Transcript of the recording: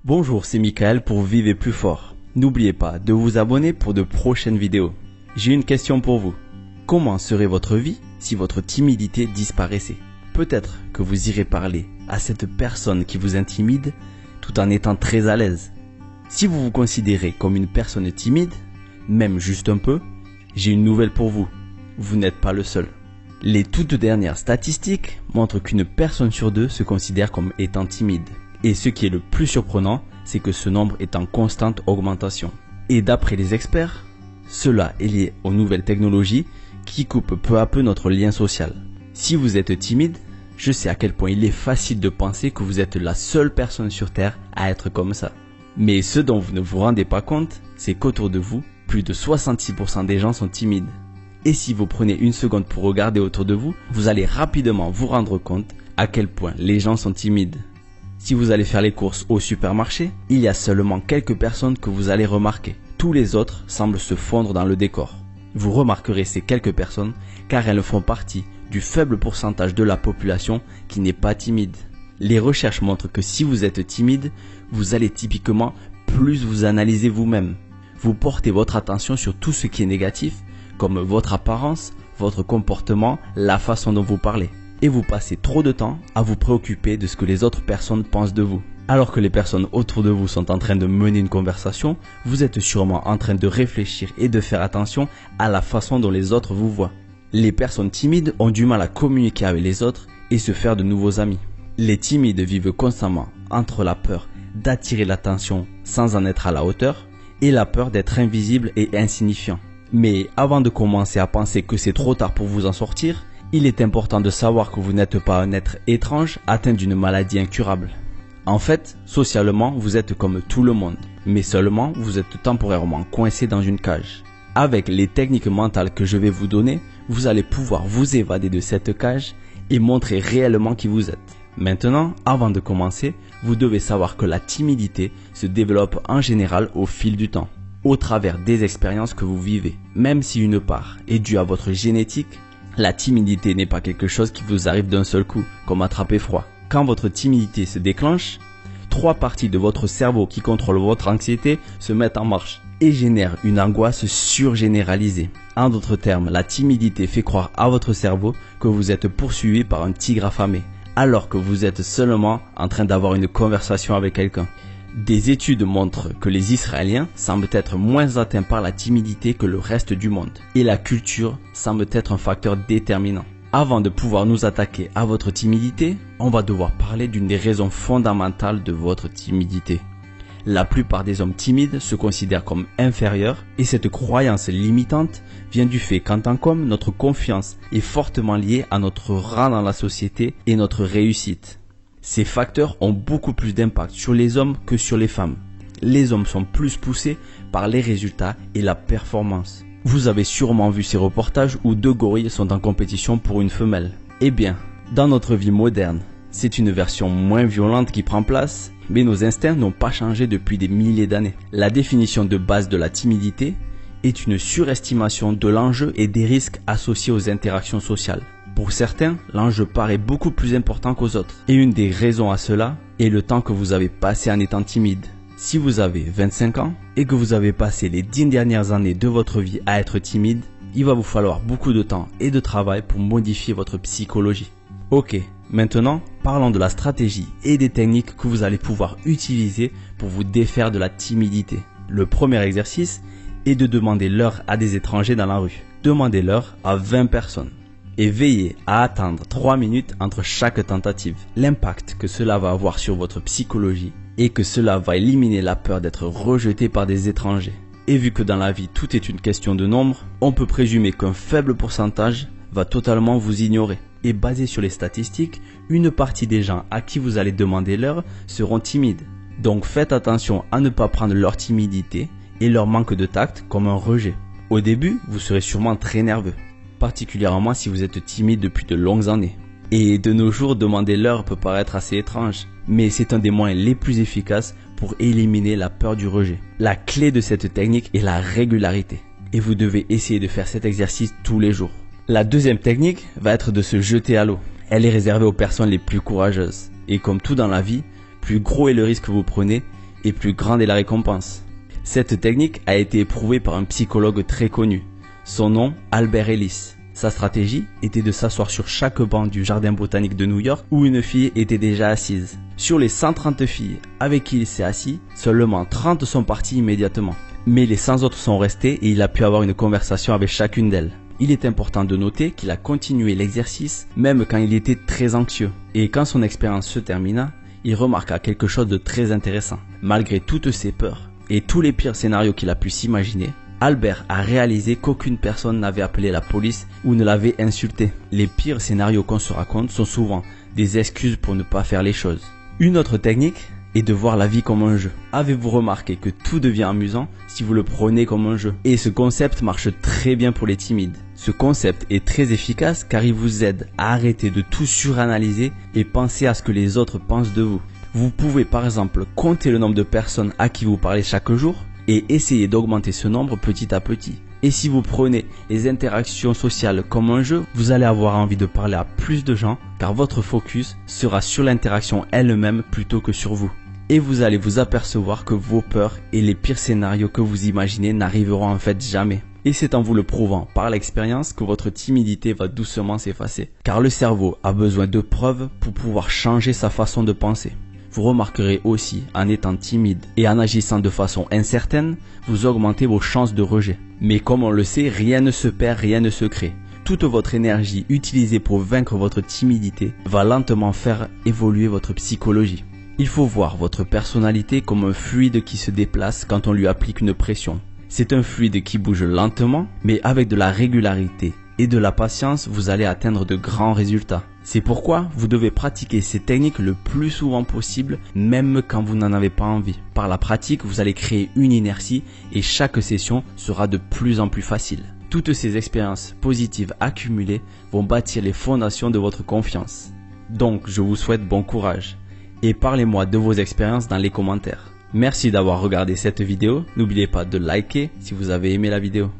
Bonjour, c'est Michael pour Vivre plus fort. N'oubliez pas de vous abonner pour de prochaines vidéos. J'ai une question pour vous. Comment serait votre vie si votre timidité disparaissait? Peut-être que vous irez parler à cette personne qui vous intimide tout en étant très à l'aise. Si vous vous considérez comme une personne timide, même juste un peu, j'ai une nouvelle pour vous. Vous n'êtes pas le seul. Les toutes dernières statistiques montrent qu'une personne sur deux se considère comme étant timide. Et ce qui est le plus surprenant, c'est que ce nombre est en constante augmentation. Et d'après les experts, cela est lié aux nouvelles technologies qui coupent peu à peu notre lien social. Si vous êtes timide, je sais à quel point il est facile de penser que vous êtes la seule personne sur Terre à être comme ça. Mais ce dont vous ne vous rendez pas compte, c'est qu'autour de vous, plus de 66% des gens sont timides. Et si vous prenez une seconde pour regarder autour de vous, vous allez rapidement vous rendre compte à quel point les gens sont timides. Si vous allez faire les courses au supermarché, il y a seulement quelques personnes que vous allez remarquer. Tous les autres semblent se fondre dans le décor. Vous remarquerez ces quelques personnes car elles font partie du faible pourcentage de la population qui n'est pas timide. Les recherches montrent que si vous êtes timide, vous allez typiquement plus vous analyser vous-même. Vous portez votre attention sur tout ce qui est négatif, comme votre apparence, votre comportement, la façon dont vous parlez. Et vous passez trop de temps à vous préoccuper de ce que les autres personnes pensent de vous. Alors que les personnes autour de vous sont en train de mener une conversation, vous êtes sûrement en train de réfléchir et de faire attention à la façon dont les autres vous voient. Les personnes timides ont du mal à communiquer avec les autres et se faire de nouveaux amis. Les timides vivent constamment entre la peur d'attirer l'attention sans en être à la hauteur et la peur d'être invisible et insignifiant. Mais avant de commencer à penser que c'est trop tard pour vous en sortir, il est important de savoir que vous n'êtes pas un être étrange atteint d'une maladie incurable. En fait, socialement, vous êtes comme tout le monde, mais seulement vous êtes temporairement coincé dans une cage. Avec les techniques mentales que je vais vous donner, vous allez pouvoir vous évader de cette cage et montrer réellement qui vous êtes. Maintenant, avant de commencer, vous devez savoir que la timidité se développe en général au fil du temps, au travers des expériences que vous vivez. Même si une part est due à votre génétique, la timidité n'est pas quelque chose qui vous arrive d'un seul coup, comme attraper froid. Quand votre timidité se déclenche, 3 parties de votre cerveau qui contrôlent votre anxiété se mettent en marche et génèrent une angoisse surgénéralisée. En d'autres termes, la timidité fait croire à votre cerveau que vous êtes poursuivi par un tigre affamé, alors que vous êtes seulement en train d'avoir une conversation avec quelqu'un. Des études montrent que les Israéliens semblent être moins atteints par la timidité que le reste du monde. Et la culture semble être un facteur déterminant. Avant de pouvoir nous attaquer à votre timidité, on va devoir parler d'une des raisons fondamentales de votre timidité. La plupart des hommes timides se considèrent comme inférieurs et cette croyance limitante vient du fait qu'en tant qu'homme, notre confiance est fortement liée à notre rang dans la société et notre réussite. Ces facteurs ont beaucoup plus d'impact sur les hommes que sur les femmes. Les hommes sont plus poussés par les résultats et la performance. Vous avez sûrement vu ces reportages où 2 gorilles sont en compétition pour une femelle. Eh bien, dans notre vie moderne, c'est une version moins violente qui prend place, mais nos instincts n'ont pas changé depuis des milliers d'années. La définition de base de la timidité est une surestimation de l'enjeu et des risques associés aux interactions sociales. Pour certains, l'enjeu paraît beaucoup plus important qu'aux autres. Et une des raisons à cela est le temps que vous avez passé en étant timide. Si vous avez 25 ans et que vous avez passé les 10 dernières années de votre vie à être timide, il va vous falloir beaucoup de temps et de travail pour modifier votre psychologie. Ok, maintenant, parlons de la stratégie et des techniques que vous allez pouvoir utiliser pour vous défaire de la timidité. Le premier exercice est de demander l'heure à des étrangers dans la rue. Demandez-leur à 20 personnes. Et veillez à attendre 3 minutes entre chaque tentative. L'impact que cela va avoir sur votre psychologie est que cela va éliminer la peur d'être rejeté par des étrangers. Et vu que dans la vie tout est une question de nombre, on peut présumer qu'un faible pourcentage va totalement vous ignorer. Et basé sur les statistiques, une partie des gens à qui vous allez demander l'heure seront timides. Donc faites attention à ne pas prendre leur timidité et leur manque de tact comme un rejet. Au début, vous serez sûrement très nerveux, particulièrement si vous êtes timide depuis de longues années. Et de nos jours, demander l'heure peut paraître assez étrange, mais c'est un des moyens les plus efficaces pour éliminer la peur du rejet. La clé de cette technique est la régularité, et vous devez essayer de faire cet exercice tous les jours. La deuxième technique va être de se jeter à l'eau. Elle est réservée aux personnes les plus courageuses, et comme tout dans la vie, plus gros est le risque que vous prenez, et plus grande est la récompense. Cette technique a été éprouvée par un psychologue très connu. Son nom, Albert Ellis. Sa stratégie était de s'asseoir sur chaque banc du jardin botanique de New York où une fille était déjà assise. Sur les 130 filles avec qui il s'est assis, seulement 30 sont parties immédiatement. Mais les 100 autres sont restées et il a pu avoir une conversation avec chacune d'elles. Il est important de noter qu'il a continué l'exercice même quand il était très anxieux. Et quand son expérience se termina, il remarqua quelque chose de très intéressant. Malgré toutes ses peurs et tous les pires scénarios qu'il a pu s'imaginer, Albert a réalisé qu'aucune personne n'avait appelé la police ou ne l'avait insulté. Les pires scénarios qu'on se raconte sont souvent des excuses pour ne pas faire les choses. Une autre technique est de voir la vie comme un jeu. Avez-vous remarqué que tout devient amusant si vous le prenez comme un jeu? Et ce concept marche très bien pour les timides. Ce concept est très efficace car il vous aide à arrêter de tout suranalyser et penser à ce que les autres pensent de vous. Vous pouvez par exemple compter le nombre de personnes à qui vous parlez chaque jour et essayer d'augmenter ce nombre petit à petit. Et si vous prenez les interactions sociales comme un jeu, vous allez avoir envie de parler à plus de gens car votre focus sera sur l'interaction elle-même plutôt que sur vous. Et vous allez vous apercevoir que vos peurs et les pires scénarios que vous imaginez n'arriveront en fait jamais. Et c'est en vous le prouvant par l'expérience que votre timidité va doucement s'effacer. Car le cerveau a besoin de preuves pour pouvoir changer sa façon de penser. Vous remarquerez aussi, en étant timide et en agissant de façon incertaine, vous augmentez vos chances de rejet. Mais comme on le sait, rien ne se perd, rien ne se crée. Toute votre énergie utilisée pour vaincre votre timidité va lentement faire évoluer votre psychologie. Il faut voir votre personnalité comme un fluide qui se déplace quand on lui applique une pression. C'est un fluide qui bouge lentement, mais avec de la régularité et de la patience, vous allez atteindre de grands résultats. C'est pourquoi vous devez pratiquer ces techniques le plus souvent possible, même quand vous n'en avez pas envie. Par la pratique, vous allez créer une inertie et chaque session sera de plus en plus facile. Toutes ces expériences positives accumulées vont bâtir les fondations de votre confiance. Donc, je vous souhaite bon courage et parlez-moi de vos expériences dans les commentaires. Merci d'avoir regardé cette vidéo. N'oubliez pas de liker si vous avez aimé la vidéo.